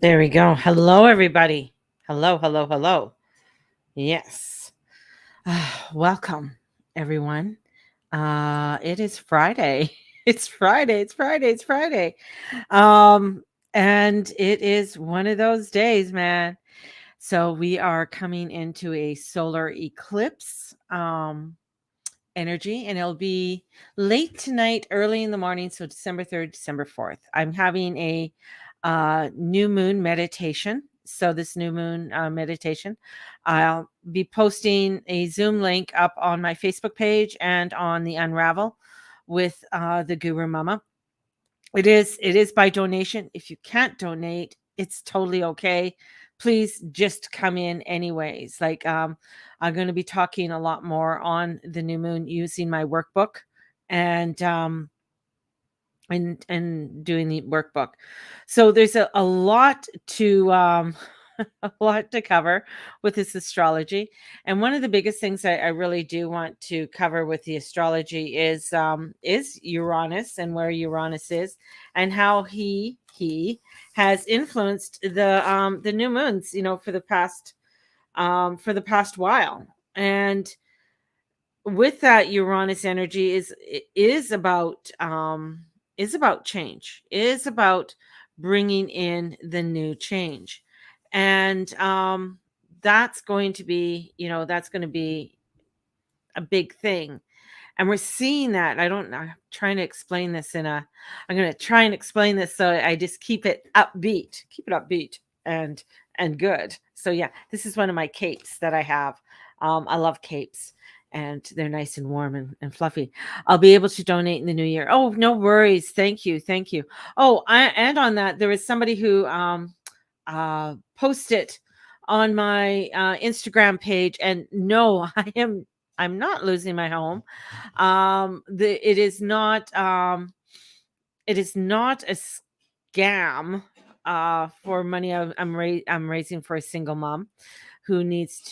There we go. Hello, everybody. Hello, hello, hello. Yes. Welcome, everyone. It is Friday. It's Friday. It's Friday. It's Friday. Um, and it is one of those days, man. So we are coming into a solar eclipse energy, and it'll be late tonight, early in the morning. So December 3rd, December 4th. I'm having a new moon meditation. So, this new moon meditation, I'll be posting a Zoom link up on my Facebook page and on the Unravel with the Guru Mama. It is by donation. If you can't donate, it's totally okay. Please just come in anyways. I'm going to be talking a lot more on the new moon using my workbook and doing the workbook. So there's a lot to a lot to cover with this astrology. And one of the biggest things I really do want to cover with the astrology is Uranus and where Uranus is and how he has influenced the new moons, for the past while. And with that Uranus energy is about change, is about bringing in the new change, and that's going to be a big thing, and we're seeing that. I'm trying to explain this I'm going to try and explain this so I just keep it upbeat and good. So yeah, this is one of my capes that I have. I love capes, and they're nice and warm and fluffy. I'll be able to donate in the new year. Oh, no worries. Thank you. Thank you. And on that, there was somebody who posted on my Instagram page, and no, I'm not losing my home. It is not a scam for money. I'm raising for a single mom who needs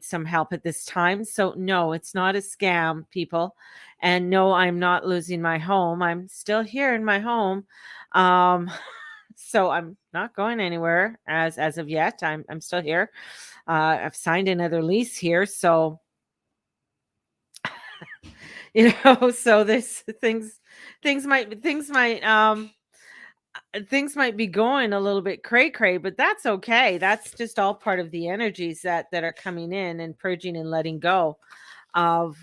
some help at this time. So no, it's not a scam, people. And no, I'm not losing my home. I'm still here in my home. Um, so I'm not going anywhere as of yet. I'm still here. I've signed another lease here, so so there's things might be going a little bit cray cray, but that's okay. That's just all part of the energies that are coming in and purging and letting go of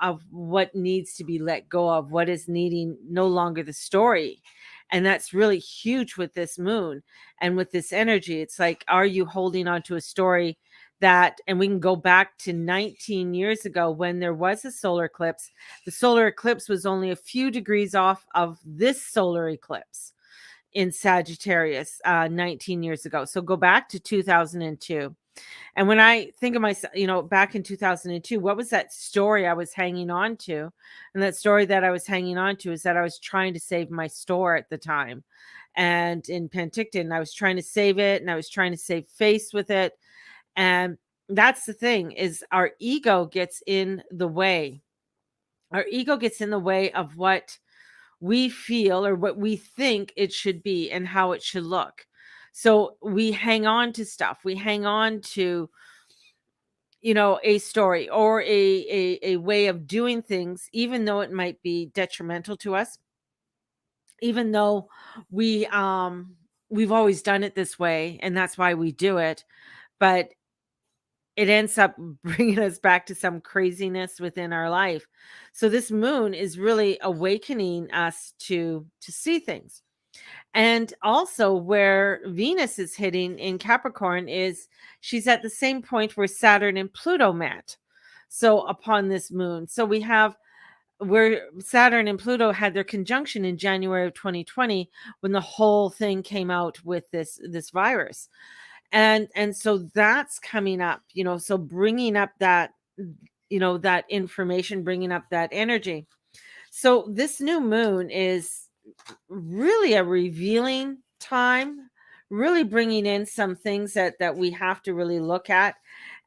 of what needs to be let go of, what is needing no longer the story. And that's really huge with this moon and with this energy. It's like, are you holding on to a story that, and we can go back to 19 years ago when there was a solar eclipse. The solar eclipse was only a few degrees off of this solar eclipse in Sagittarius 19 years ago. So go back to 2002. And when I think of myself, back in 2002, what was that story I was hanging on to? And that story that I was hanging on to is that I was trying to save my store at the time. And in Penticton, I was trying to save it, and I was trying to save face with it. And that's the thing, is our ego gets in the way. Our ego gets in the way of what we feel or what we think it should be and how it should look. So we hang on to stuff. We hang on to a story or a way of doing things, even though it might be detrimental to us, even though we've always done it this way and that's why we do it. But it ends up bringing us back to some craziness within our life. So this moon is really awakening us to see things. And also where Venus is hitting in Capricorn is she's at the same point where Saturn and Pluto met. So upon this moon. So we have where Saturn and Pluto had their conjunction in January of 2020 when the whole thing came out with this virus. And so that's coming up, so bringing up that that information, bringing up that energy. So this new moon is really a revealing time, really bringing in some things that we have to really look at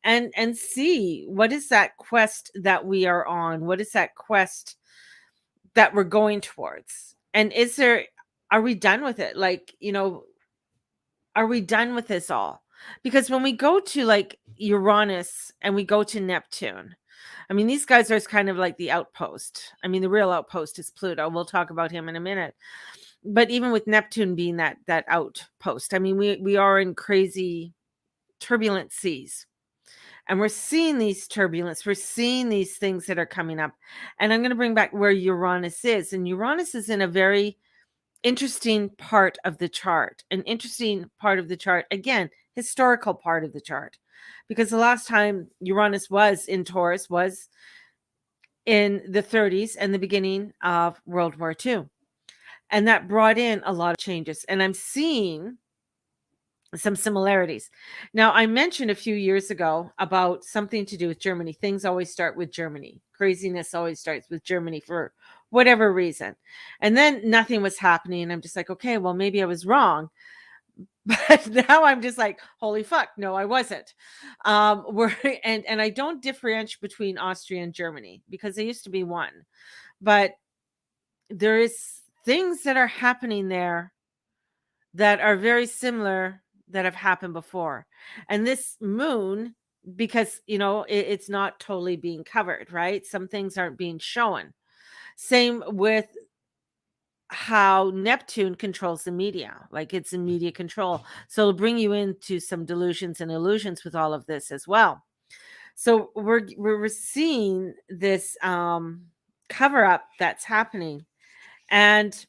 and see what is that quest that we are on, what is that quest that we're going towards, and are we done with it? Like, Are we done with this all? Because when we go to like Uranus and we go to Neptune, I mean, these guys are kind of like the outpost. I mean, the real outpost is Pluto. We'll talk about him in a minute. But even with Neptune being that outpost, I mean, we are in crazy turbulent seas. And we're seeing these turbulence, we're seeing these things that are coming up. And I'm going to bring back where Uranus is. And Uranus is in a very interesting part of the chart, an interesting part of the chart, again, historical part of the chart, because the last time Uranus was in Taurus was in the 30s and the beginning of World War II. And that brought in a lot of changes. And I'm seeing some similarities. Now, I mentioned a few years ago about something to do with Germany. Things always start with Germany. Craziness always starts with Germany for whatever reason. And then nothing was happening. And I'm just like, okay, well, maybe I was wrong. But now I'm just like, holy fuck, no, I wasn't. We're and I don't differentiate between Austria and Germany because they used to be one. But there is things that are happening there that are very similar that have happened before. And this moon, because it's not totally being covered, right? Some things aren't being shown. Same with how Neptune controls the media, like it's in media control. So it'll bring you into some delusions and illusions with all of this as well. So we're seeing this cover up that's happening. And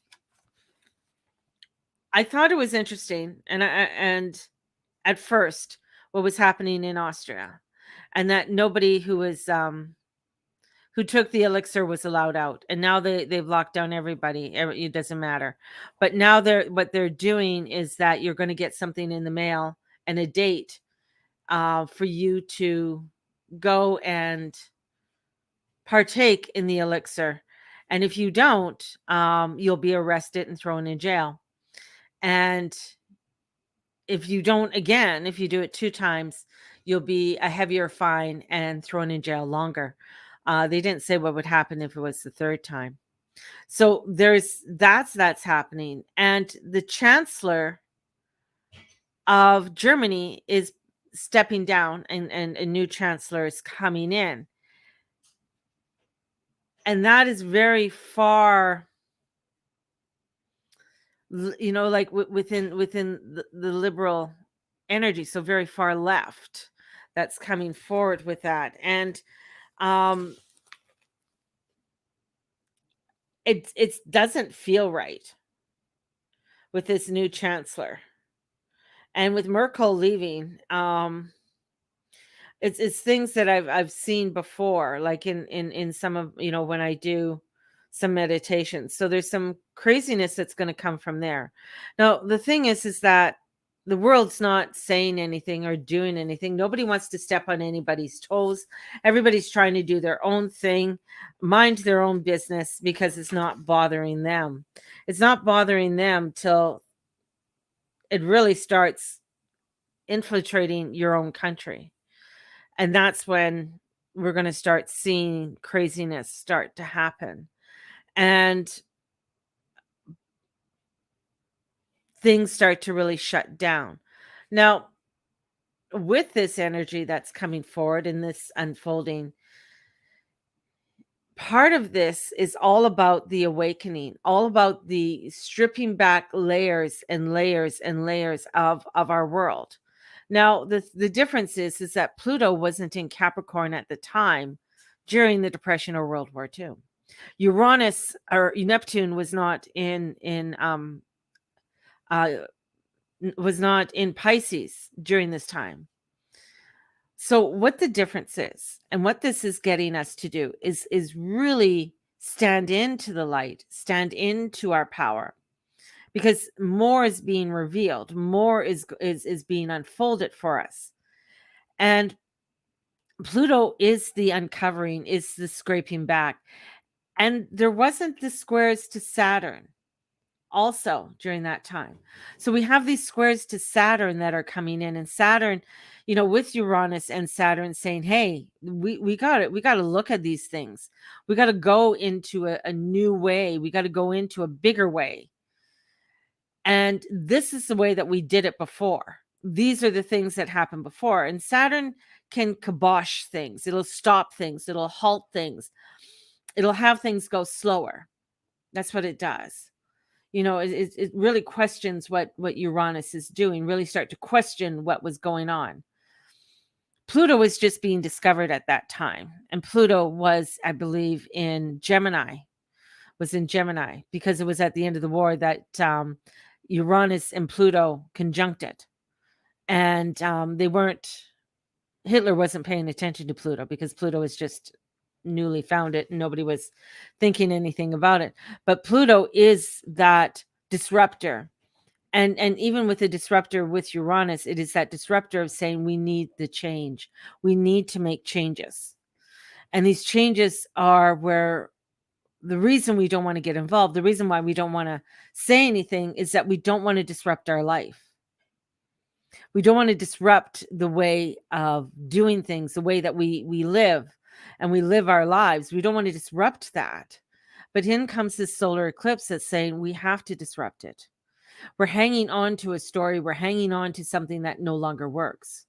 I thought it was interesting, and at first what was happening in Austria, and that nobody who took the elixir was allowed out, and now they've locked down everybody. It doesn't matter, but now what they're doing is that you're going to get something in the mail and a date for you to go and partake in the elixir, and if you don't, you'll be arrested and thrown in jail. And if you don't again, if you do it 2 times, you'll be a heavier fine and thrown in jail longer. They didn't say what would happen if it was the 3rd time. So that's happening. And the chancellor of Germany is stepping down, and a new chancellor is coming in. And that is very far, like within the liberal energy, so very far left, that's coming forward with that. And it doesn't feel right with this new chancellor, and with Merkel leaving. It's things that I've seen before, like in some of, when I do some meditations. So there's some craziness that's going to come from there. Now, the thing is that the world's not saying anything or doing anything. Nobody wants to step on anybody's toes. Everybody's trying to do their own thing, mind their own business, because it's not bothering them. It's not bothering them till it really starts infiltrating your own country. And that's when we're going to start seeing craziness start to happen. And things start to really shut down. Now, with this energy that's coming forward and this unfolding, part of this is all about the awakening, all about the stripping back layers and layers and layers of our world. Now, the difference is that Pluto wasn't in Capricorn at the time during the Depression or World War II. Uranus or Neptune was not in Pisces during this time. So what the difference is, and what this is getting us to do, is really stand into the light, stand into our power, because more is being revealed, more is being unfolded for us. And Pluto is the uncovering, is the scraping back. And there wasn't the squares to Saturn also during that time. So we have these squares to Saturn that are coming in, and Saturn, with Uranus and Saturn saying, hey, we got it. We got to look at these things. We got to go into a new way. We got to go into a bigger way. And this is the way that we did it before. These are the things that happened before. And Saturn can kibosh things. It'll stop things. It'll halt things. It'll have things go slower. That's what it does. It really questions what Uranus is doing, really start to question what was going on. Pluto was just being discovered at that time. And Pluto was, I believe, in Gemini, because it was at the end of the war that Uranus and Pluto conjuncted. And Hitler wasn't paying attention to Pluto because Pluto was just newly founded and nobody was thinking anything about it. But Pluto is that disruptor. And even with the disruptor with Uranus, it is that disruptor of saying we need the change. We need to make changes. And these changes are where the reason we don't want to get involved, the reason why we don't want to say anything is that we don't want to disrupt our life. We don't want to disrupt the way of doing things, the way that we live and we live our lives. We don't want to disrupt that. But in comes this solar eclipse that's saying we have to disrupt it. We're hanging on to a story. We're hanging on to something that no longer works.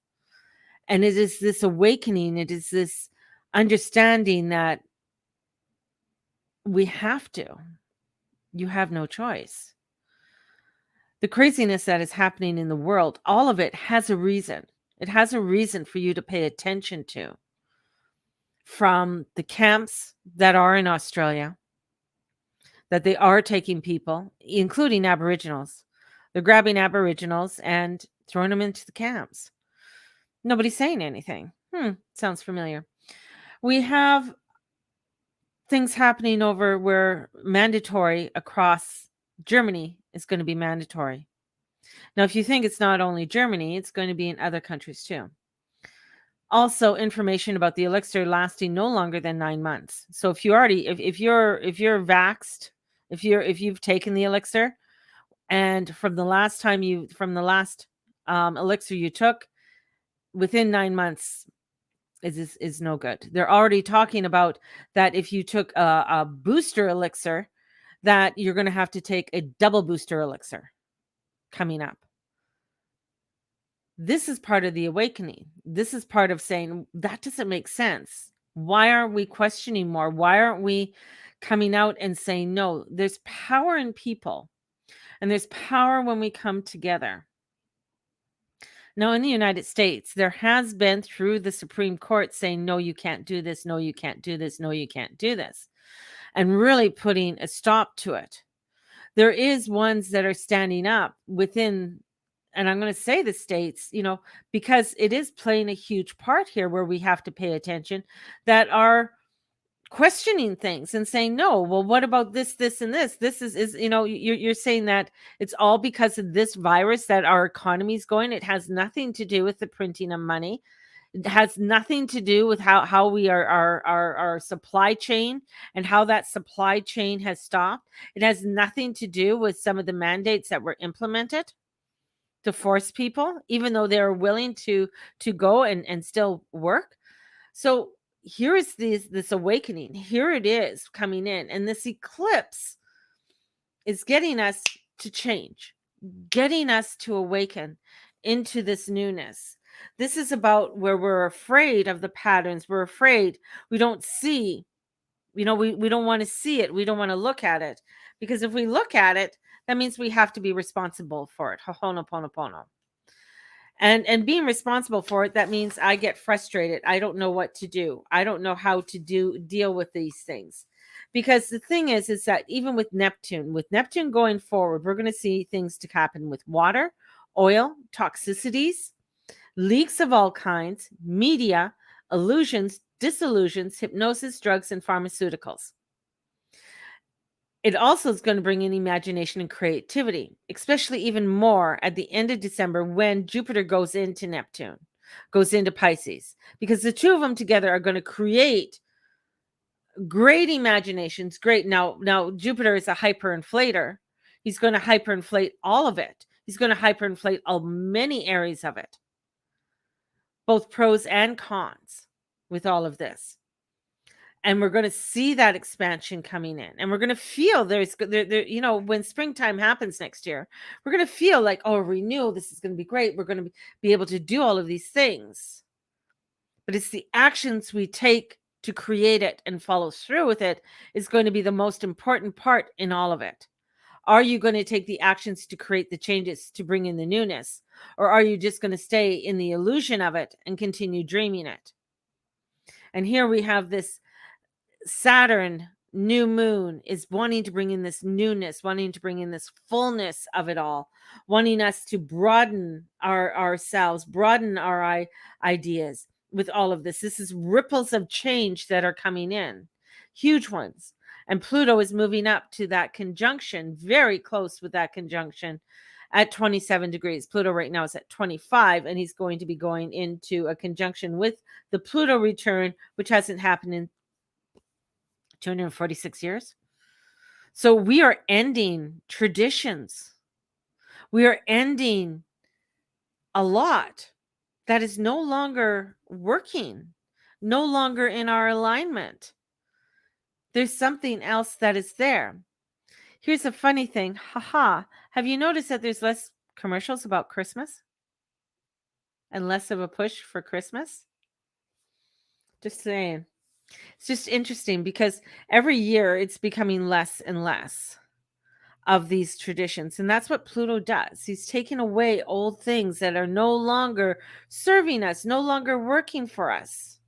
And it is this awakening. It is this understanding that we have to. You have no choice. The craziness that is happening in the world, all of it has a reason. It has a reason for you to pay attention to. From the camps that are in Australia, that they are taking people, including Aboriginals. They're grabbing Aboriginals and throwing them into the camps. Nobody's saying anything. Sounds familiar. We have things happening over where mandatory across Germany is going to be mandatory. Now, if you think it's not only Germany, it's going to be in other countries too. Also, information about the elixir lasting no longer than 9 months. So if you're vaxxed, if you've taken the elixir, and from the last elixir you took, within 9 months is no good. They're already talking about that if you took a booster elixir, that you're going to have to take a double booster elixir coming up. This is part of the awakening. This is part of saying that doesn't make sense. Why aren't we questioning more? Why aren't we coming out and saying, no, there's power in people and there's power when we come together. Now, in the United States, there has been through the Supreme Court saying, no, you can't do this. No, you can't do this. No, you can't do this. And really putting a stop to it. There is ones that are standing up within, and I'm going to say the states, because it is playing a huge part here where we have to pay attention, that are questioning things and saying, no, well, what about this, and this? This is you're saying that it's all because of this virus that our economy is going. It has nothing to do with the printing of money. It has nothing to do with how we are our supply chain and how that supply chain has stopped. It has nothing to do with some of the mandates that were implemented to force people, even though they're willing to go and still work. So here is this awakening. Here it is coming in, and this eclipse is getting us to change, getting us to awaken into this newness. This is about where we're afraid of the patterns. We're afraid we don't see, we don't want to see it. We don't want to look at it, because if we look at it, that means we have to be responsible for it. Ho'oponopono. And being responsible for it, that means I get frustrated. I don't know what to do. I don't know how to deal with these things. Because the thing is that even with Neptune going forward, we're going to see things to happen with water, oil, toxicities, leaks of all kinds, media, illusions, disillusions, hypnosis, drugs, and pharmaceuticals. It also is going to bring in imagination and creativity, especially even more at the end of December when Jupiter goes into Neptune, goes into Pisces, because the two of them together are going to create great imaginations. Great. Now Jupiter is a hyperinflator. He's going to hyperinflate all of it. He's going to hyperinflate many areas of it, both pros and cons with all of this. and we're going to see that expansion coming in, and we're going to feel when springtime happens next year, we're going to feel like, oh, renewal, this is going to be great, we're going to be able to do all of these things. But it's the actions we take to create it and follow through with it is going to be the most important part in all of it. Are you going to take the actions to create the changes to bring in the newness, or are you just going to stay in the illusion of it and continue dreaming it? And here we have this Saturn new moon is wanting to bring in this newness, wanting to bring in this fullness of it all, wanting us to broaden ourselves, broaden our ideas with all of this. This is ripples of change that are coming in, huge ones. And Pluto is moving up to that conjunction, very close with that conjunction at 27 degrees. Pluto right now is at 25, and he's going to be going into a conjunction with the Pluto return, which hasn't happened in 246 years. So we are ending traditions. We are ending a lot that is no longer working, no longer in our alignment. There's something else that is there. Here's a funny thing. Haha. Have you noticed that there's less commercials about Christmas and less of a push for Christmas? Just saying. It's just interesting because every year it's becoming less and less of these traditions. And that's what Pluto does. He's taking away old things that are no longer serving us, no longer working for us,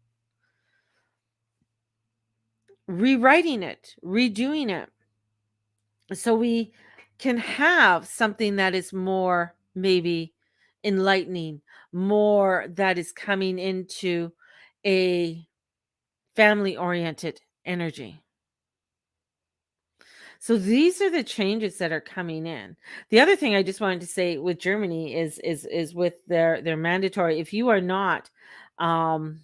rewriting it, redoing it. So we can have something that is more maybe enlightening, more that is coming into a family oriented energy. So these are the changes that are coming in. The other thing I just wanted to say with Germany is with their mandatory. If you are not, um,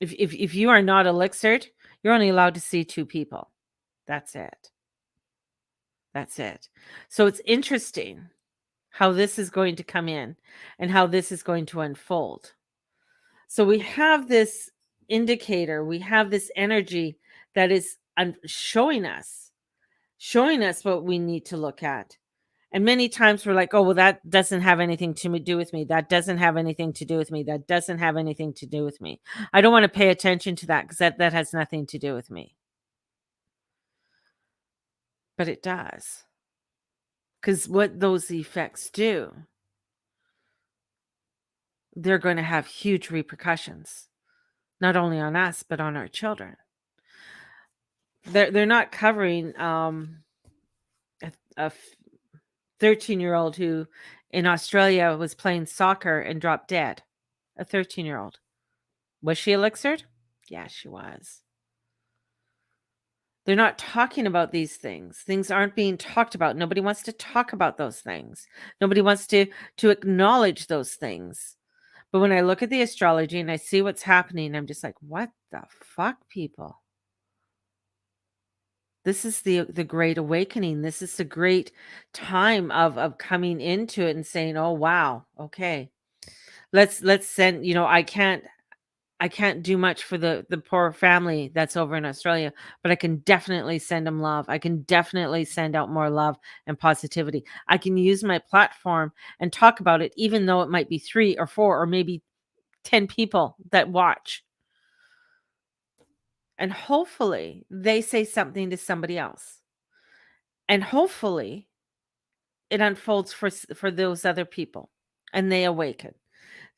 if you are not elixir, you're only allowed to see two people. That's it. That's it. So it's interesting how this is going to come in and how this is going to unfold. So we have this indicator, we have this energy that is showing us what we need to look at. And many times we're like, oh, well, that doesn't have anything to do with me. That doesn't have anything to do with me. That doesn't have anything to do with me. I don't want to pay attention to that because that has nothing to do with me. But it does. Because what those effects do, they're going to have huge repercussions, not only on us, but on our children. They're not covering a 13-year-old who in Australia was playing soccer and dropped dead. A 13-year-old. Was she elixired? Yeah, she was. They're not talking about these things. Things aren't being talked about. Nobody wants to talk about those things. Nobody wants to acknowledge those things. But when I look at the astrology and I see what's happening, I'm just like, what the fuck, people? This is the great awakening. This is the great time of coming into it and saying, "Oh wow, okay. Let's send, I can't do much for the poor family that's over in Australia, but I can definitely send them love. I can definitely send out more love and positivity. I can use my platform and talk about it, even though it might be 3 or 4 or maybe 10 people that watch. And hopefully they say something to somebody else. And hopefully it unfolds for those other people and they awaken.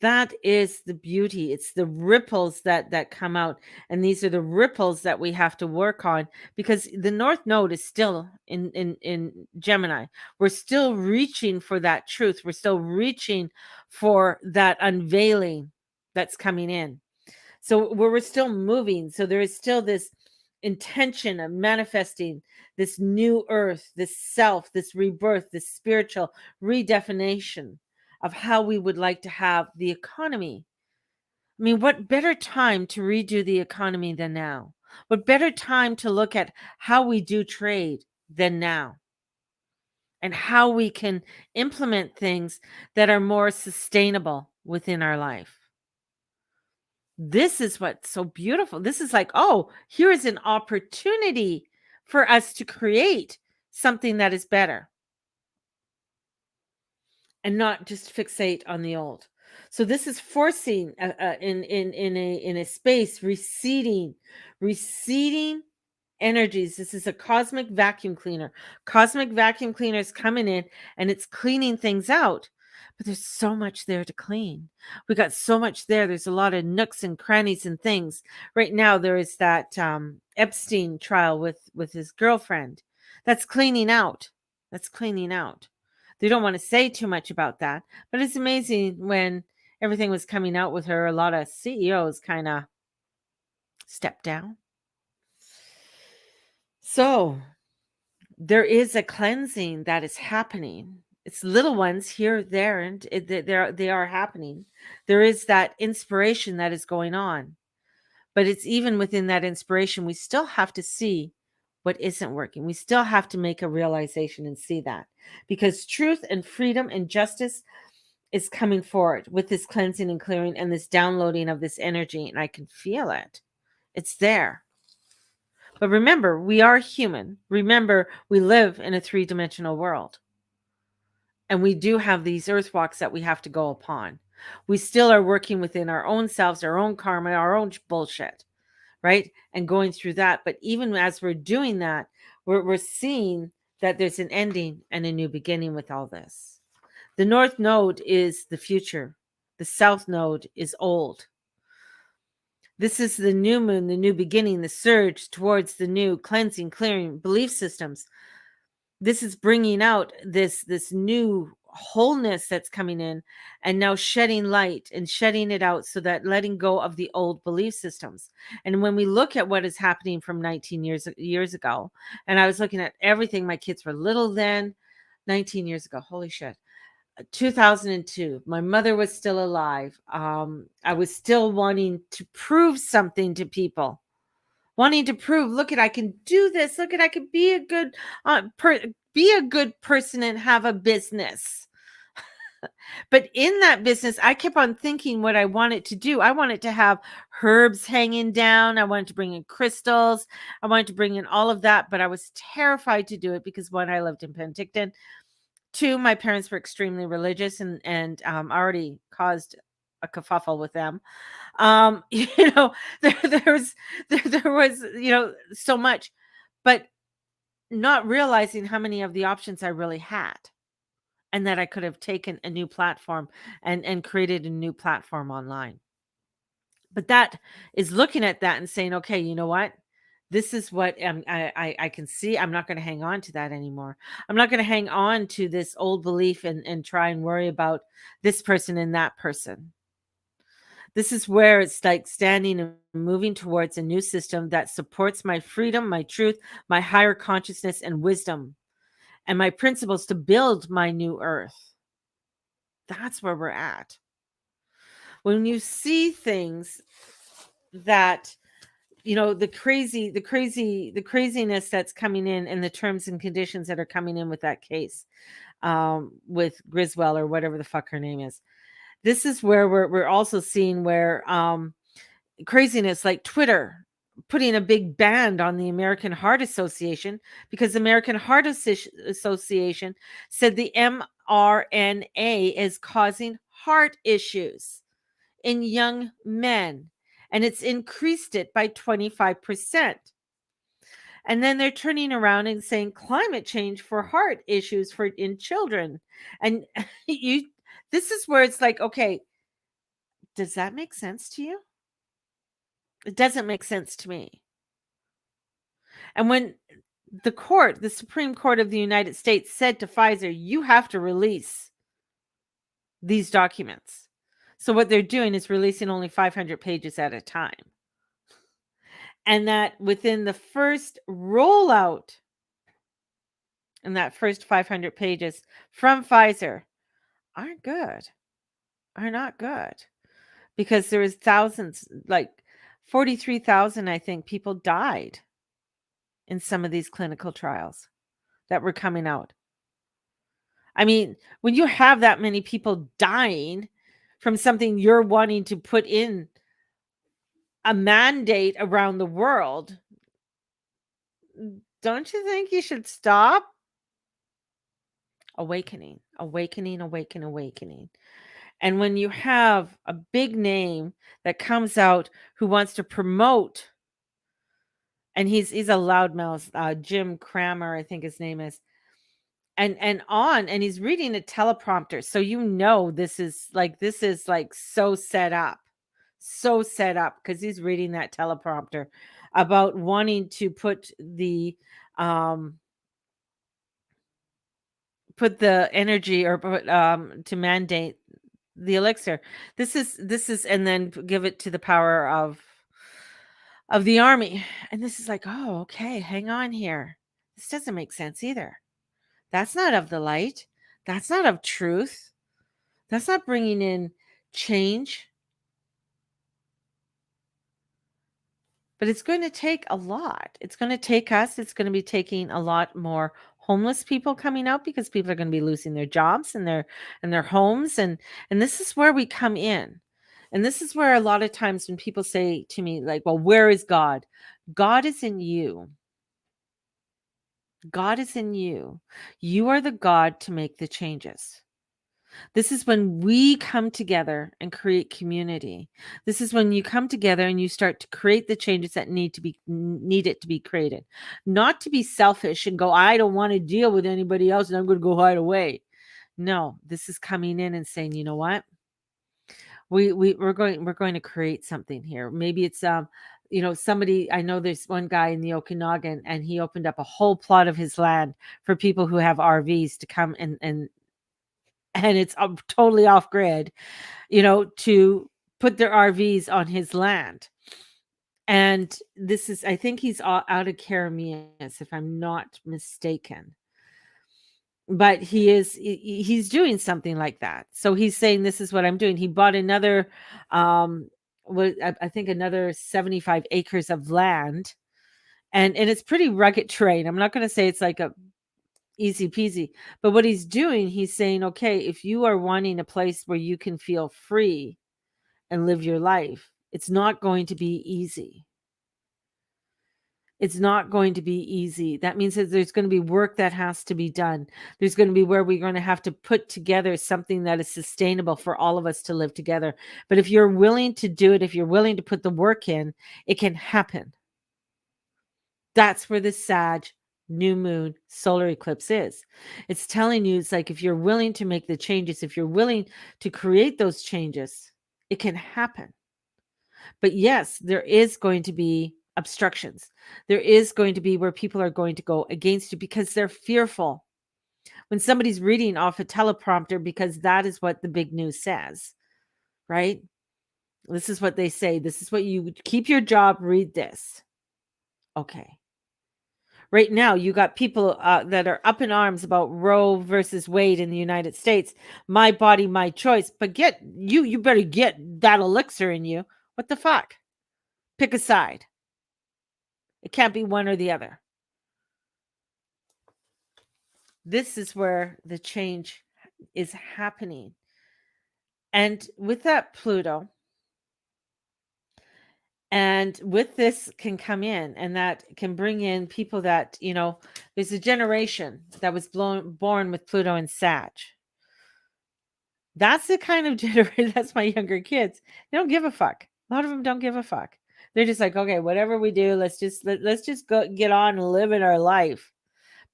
That is the beauty. It's the ripples that come out, and these are the ripples that we have to work on because the North Node is still in Gemini. We're still reaching for that truth. We're still reaching for that unveiling that's coming in. So we're still moving. So there is still this intention of manifesting this new earth, this self, this rebirth, this spiritual redefinition of how we would like to have the economy. I mean, what better time to redo the economy than now? What better time to look at how we do trade than now? And how we can implement things that are more sustainable within our life. This is what's so beautiful. This is like, oh, here is an opportunity for us to create something that is better and not just fixate on the old. So this is forcing in a space receding energies. This is a cosmic vacuum cleaner. Cosmic vacuum cleaner is coming in and it's cleaning things out. But there's so much there to clean. We got so much there. There's a lot of nooks and crannies and things. Right now, there is that Epstein trial with his girlfriend. That's cleaning out. That's cleaning out. They don't want to say too much about that, but it's amazing when everything was coming out with her. A lot of CEOs kind of stepped down. So there is a cleansing that is happening. It's little ones here, there, and they are happening. There is that inspiration that is going on, but it's even within that inspiration, we still have to see what isn't working. We still have to make a realization and see that, because truth and freedom and justice is coming forward with this cleansing and clearing and this downloading of this energy, and I can feel it. It's there. But remember, we are human. Remember, we live in a three-dimensional world. And we do have these earth walks that we have to go upon. We still are working within our own selves, our own karma, our own bullshit, right? And going through that. But even as we're doing that, we're seeing that there's an ending and a new beginning with all this. The North Node is the future. The South Node is old. This is the new moon, the new beginning, the surge towards the new cleansing, clearing belief systems. This is bringing out this new wholeness that's coming in and now shedding light and shedding it out, so that letting go of the old belief systems. And when we look at what is happening from 19 years ago, and I was looking at everything, my kids were little then, 19 years ago, holy shit. 2002, my mother was still alive. I was still wanting to prove something to people, wanting to prove, look at, I can do this. Look at, I can be a good be a good person and have a business. But in that business, I kept on thinking what I wanted to do. I wanted to have herbs hanging down. I wanted to bring in crystals. I wanted to bring in all of that, but I was terrified to do it because, one, I lived in Penticton. Two, my parents were extremely religious and already caused a kerfuffle with them. You know, there was, you know, so much, but not realizing how many of the options I really had, and that I could have taken a new platform and created a new platform online. But that is looking at that and saying, okay, you know what? This is what I can see. I'm not going to hang on to that anymore. I'm not going to hang on to this old belief and try and worry about this person and that person. This is where it's like standing and moving towards a new system that supports my freedom, my truth, my higher consciousness and wisdom, and my principles to build my new earth. That's where we're at. When you see things that, you know, the craziness that's coming in, and the terms and conditions that are coming in with that case, with Griswell or whatever the fuck her name is. This is where we're also seeing where craziness like Twitter putting a big ban on the American Heart Association, because the American Heart Association said the mRNA is causing heart issues in young men, and it's increased it by 25%. And then they're turning around and saying climate change for heart issues for in children. And you this is where it's like, okay, does that make sense to you? It doesn't make sense to me. And when the Supreme Court of the United States said to Pfizer, you have to release these documents. So what they're doing is releasing only 500 pages at a time. And that within the first rollout, in that first 500 pages from Pfizer, aren't good, are not good, because there was thousands, like 43,000, I think, people died in some of these clinical trials that were coming out. I mean, when you have that many people dying from something you're wanting to put in a mandate around the world, don't you think you should stop? Awakening, awakening, awaken, awakening. And when you have a big name that comes out who wants to promote, and he's a loudmouth, Jim Cramer, I think his name is, and he's reading a teleprompter, so this is like so set up because he's reading that teleprompter about wanting to um put the energy, or to mandate the elixir. This is and then give it to the power of the army. And this is like, oh, okay, hang on here. This doesn't make sense either. That's not of the light. That's not of truth. That's not bringing in change. But it's going to take a lot. It's going to take us. It's going to be taking a lot more homeless people coming out, because people are going to be losing their jobs and their homes, and this is where we come in. And this is where a lot of times when people say to me, like, well, where is God? God is in you. God is in you. You are the God to make the changes. This is when we come together and create community. This is when you come together and you start to create the changes that need it to be created. Not to be selfish and go, I don't want to deal with anybody else and I'm going to go hide away. No, this is coming in and saying, you know what? We're going to create something here. Maybe it's somebody. I know there's one guy in the Okanagan, and he opened up a whole plot of his land for people who have RVs to come and it's totally off grid, to put their RVs on his land. And this is, I think he's out of Caramias, if I'm not mistaken. But he's doing something like that. So he's saying, this is what I'm doing. He bought another, I think another 75 acres of land, and it's pretty rugged terrain. I'm not going to say it's like a easy peasy. But what he's doing, he's saying, okay, if you are wanting a place where you can feel free and live your life, it's not going to be easy. It's not going to be easy. That means that there's going to be work that has to be done. There's going to be where we're going to have to put together something that is sustainable for all of us to live together. But if you're willing to do it, if you're willing to put the work in, it can happen. That's where the Sag new moon solar eclipse is. It's telling you, it's like, if you're willing to make the changes, if you're willing to create those changes, it can happen. But yes, there is going to be obstructions. There is going to be where people are going to go against you because they're fearful. When somebody's reading off a teleprompter, because that is what the big news says, right? This is what they say. This is what you keep your job, read this. Okay. Right now, you got people that are up in arms about Roe versus Wade in the United States. My body, my choice. But you better get that elixir in you. What the fuck? Pick a side. It can't be one or the other. This is where the change is happening. And with that, Pluto, and with this can come in, and that can bring in people that, there's a generation that was born with Pluto and Sag. That's the kind of generation, that's my younger kids. They don't give a fuck. A lot of them don't give a fuck. They're just like, okay, whatever we do, let's just go get on and live in our life.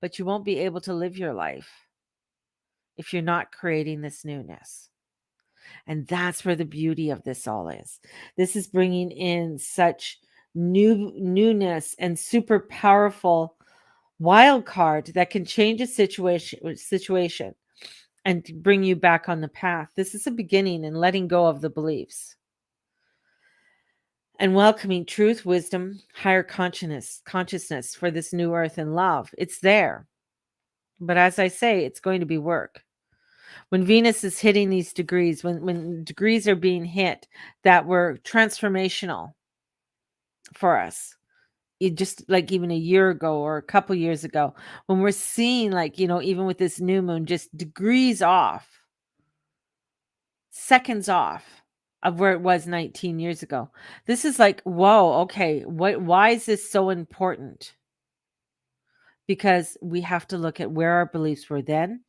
But you won't be able to live your life if you're not creating this newness. And that's where the beauty of this all is. This is bringing in such newness and super powerful wild card that can change a situation and bring you back on the path. This is a beginning in letting go of the beliefs and welcoming truth, wisdom, higher consciousness for this new earth and love. It's there. But as I say, it's going to be work. When Venus is hitting these degrees, when degrees are being hit that were transformational for us, just like even a year ago or a couple years ago, when we're seeing, like, even with this new moon, just degrees off, seconds off, of where it was 19 years ago. This is like, whoa, okay, why is this so important? Because we have to look at where our beliefs were then,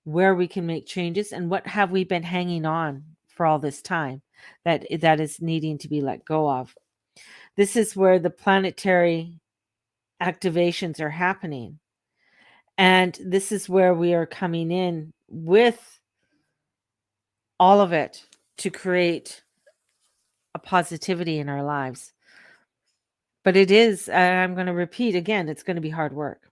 where we can make changes, and what have we been hanging on for all this time that is needing to be let go of. This is where the planetary activations are happening. And this is where we are coming in with all of it to create a positivity in our lives. But it is, and I'm going to repeat again, it's going to be hard work.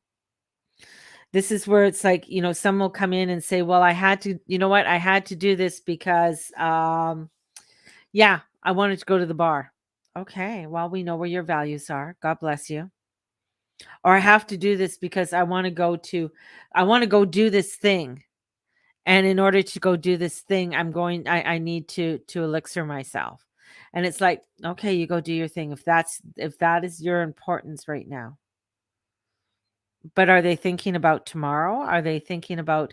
This is where it's like, some will come in and say, well, I had to, you know what? I had to do this because, yeah, I wanted to go to the bar. Okay, well, we know where your values are. God bless you. Or I have to do this because I want to go do this thing. And in order to go do this thing, I need to elixir myself. And it's like, okay, you go do your thing if that is your importance right now. But are they thinking about tomorrow? Are they thinking about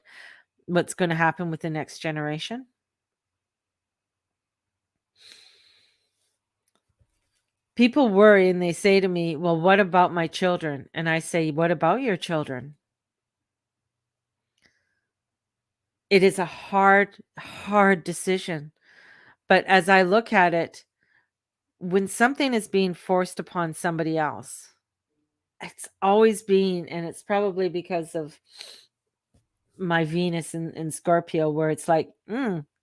what's going to happen with the next generation? People worry and they say to me, well, what about my children? And I say, what about your children? It is a hard, hard decision. But as I look at it, when something is being forced upon somebody else, it's always been, and it's probably because of my Venus in Scorpio, where it's like,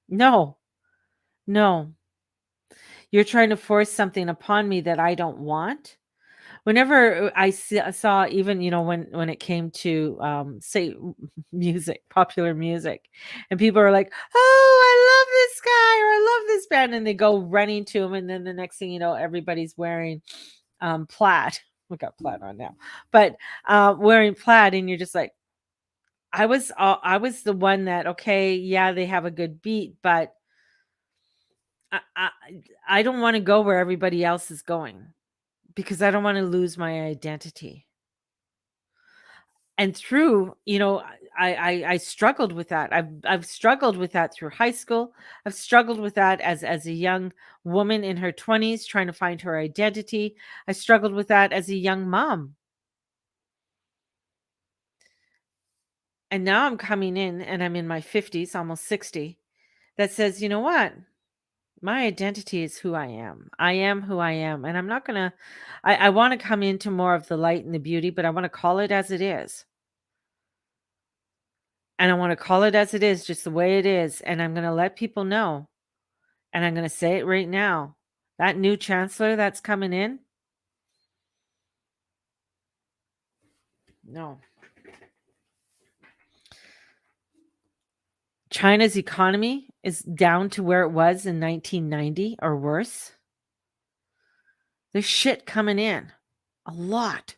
no, no, you're trying to force something upon me that I don't want. Whenever I saw, even when it came to say music, popular music, and people are like, oh, I love this guy or I love this band, and they go running to him, and then the next thing you know, everybody's wearing plaid. We got plaid on now, but wearing plaid, and you're just like, I was the one that, okay, yeah, they have a good beat, but I I, I don't want to go where everybody else is going because I don't want to lose my identity. And through, I struggled with that. I've struggled with that through high school. I've struggled with that as a young woman in her 20s trying to find her identity. I struggled with that as a young mom. And now I'm coming in and I'm in my 50s, almost 60, that says, you know what? My identity is who I am. I am who I am. And I'm not going to, I want to come into more of the light and the beauty, but I want to call it as it is. And I want to call it as it is, just the way it is. And I'm going to let people know. And I'm going to say it right now. That new chancellor that's coming in, no. China's economy is down to where it was in 1990 or worse. There's shit coming in. A lot.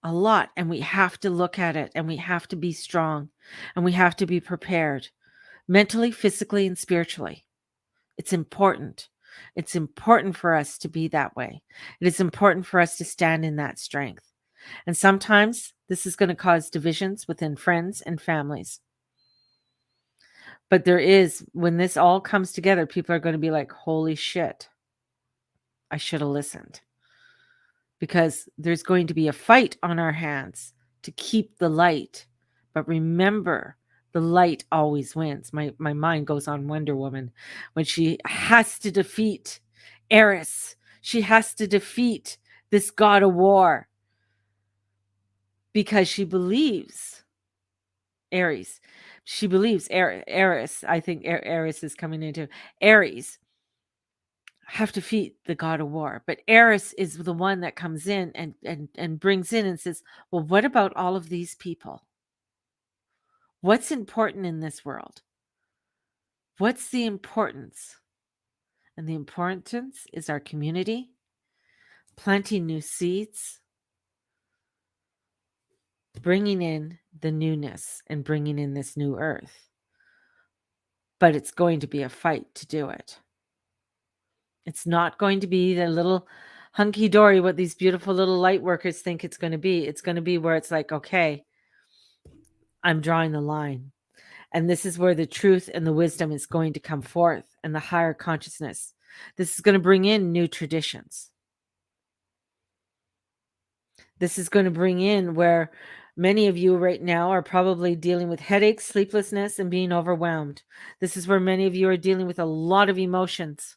A lot. And we have to look at it and we have to be strong and we have to be prepared mentally, physically, and spiritually. It's important. It's important for us to be that way. It is important for us to stand in that strength. And sometimes this is going to cause divisions within friends and families. But when this all comes together, people are going to be like, holy shit, I should have listened. Because there's going to be a fight on our hands to keep the light. But remember, the light always wins. My mind goes on Wonder Woman when she has to defeat Eris. She has to defeat this god of war because she believes Ares. She believes Eris. I think Eris is coming into Ares. Have to defeat the god of war, but Eris is the one that comes in and brings in and says, well, what about all of these people? What's important in this world? What's the importance? And the importance is our community, planting new seeds, bringing in the newness and bringing in this new earth. But it's going to be a fight to do it. It's not going to be the little hunky-dory, what these beautiful little light workers think it's going to be. It's going to be where it's like, okay, I'm drawing the line. And this is where the truth and the wisdom is going to come forth, and the higher consciousness. This is going to bring in new traditions. This is going to bring in where many of you right now are probably dealing with headaches, sleeplessness, and being overwhelmed. This is where many of you are dealing with a lot of emotions.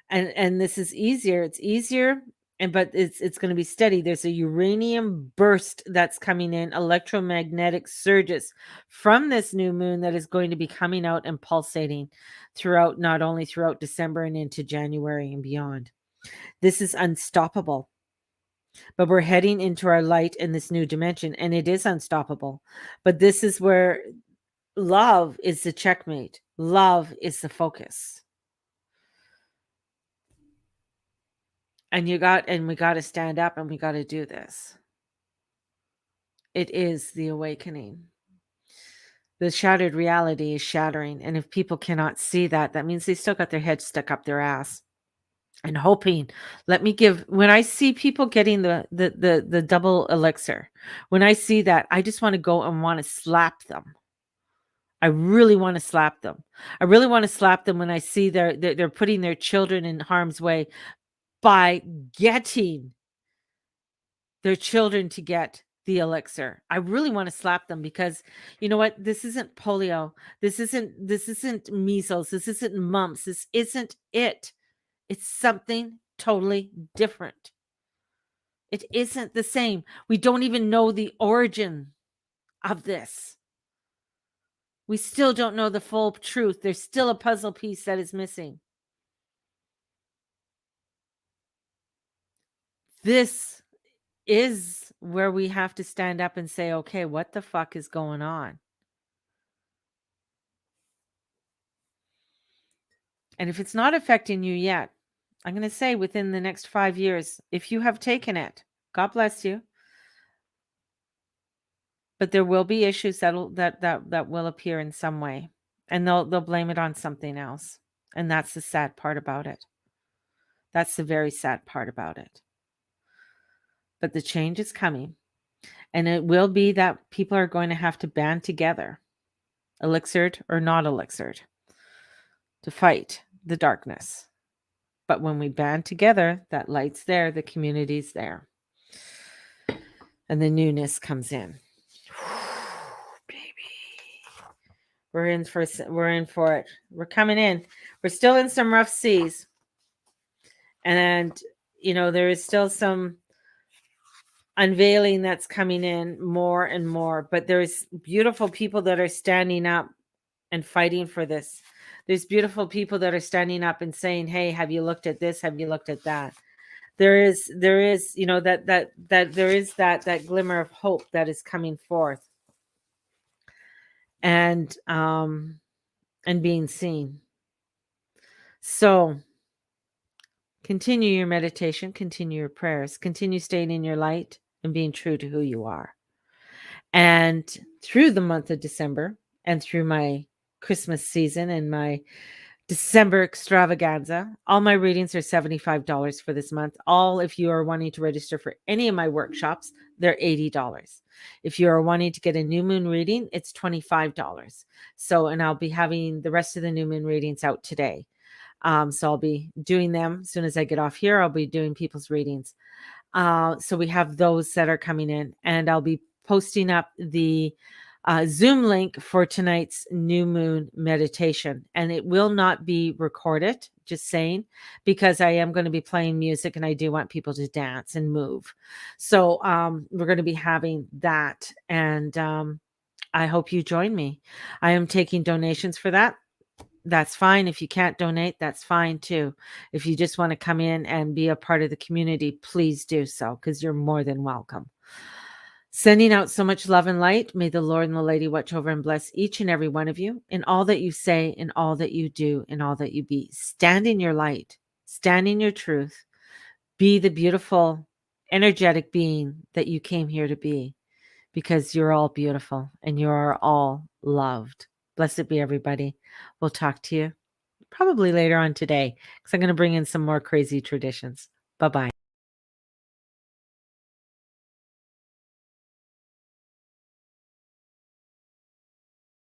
And this is easier. It's easier, but it's going to be steady. There's a uranium burst that's coming in, electromagnetic surges from this new moon that is going to be coming out and pulsating throughout, not only throughout December and into January and beyond. This is unstoppable. But we're heading into our light in this new dimension, and it is unstoppable. But this is where love is the checkmate. Love is the focus. And we got to stand up, and we got to do this. It is the awakening. The shattered reality is shattering. And if people cannot see that, that means they still got their head stuck up their ass and hoping. When I see people getting the double elixir, when I see that, I just want to go and want to slap them. I really want to slap them. I really want to slap them when I see they're putting their children in harm's way by getting their children to get the elixir. I really want to slap them because you know what? This isn't polio. This isn't measles. This isn't mumps. This isn't it. It's something totally different. It isn't the same. We don't even know the origin of this. We still don't know the full truth. There's still a puzzle piece that is missing. This is where we have to stand up and say, okay, what the fuck is going on? And if it's not affecting you yet, I'm going to say within the next 5 years, if you have taken it, God bless you. But there will be issues that will appear in some way, and they'll blame it on something else. And that's the sad part about it. That's the very sad part about it. But the change is coming, and it will be that people are going to have to band together, elixired or not elixired, to fight the darkness. But when we band together, that light's there, the community's there, and the newness comes in. Baby, we're in for it. We're coming in. We're still in some rough seas, and there is still some unveiling that's coming in more and more. But there's beautiful people that are standing up and fighting for this. There's beautiful people that are standing up and saying, "Hey, have you looked at this? Have you looked at that?" There is, that there is that glimmer of hope that is coming forth and being seen. So continue your meditation, continue your prayers, continue staying in your light and being true to who you are. And through the month of December and through my Christmas season and my December extravaganza, all my readings are $75 for this month. If you are wanting to register for any of my workshops, they're $80. If you are wanting to get a new moon reading, it's $25. And I'll be having the rest of the new moon readings out today. So I'll be doing them as soon as I get off here. I'll be doing people's readings. So we have those that are coming in, and I'll be posting up the Zoom link for tonight's new moon meditation. And it will not be recorded, just saying, because I am going to be playing music and I do want people to dance and move. So we're going to be having that. And I hope you join me. I am taking donations for that. That's fine. If you can't donate, that's fine too. If you just want to come in and be a part of the community, please do so, because you're more than welcome. Sending out so much love and light. May the Lord and the Lady watch over and bless each and every one of you in all that you say, in all that you do, in all that you be. Stand in your light, stand in your truth, be the beautiful, energetic being that you came here to be, because you're all beautiful and you are all loved. Blessed be everybody. We'll talk to you probably later on today, because I'm going to bring in some more crazy traditions. Bye-bye.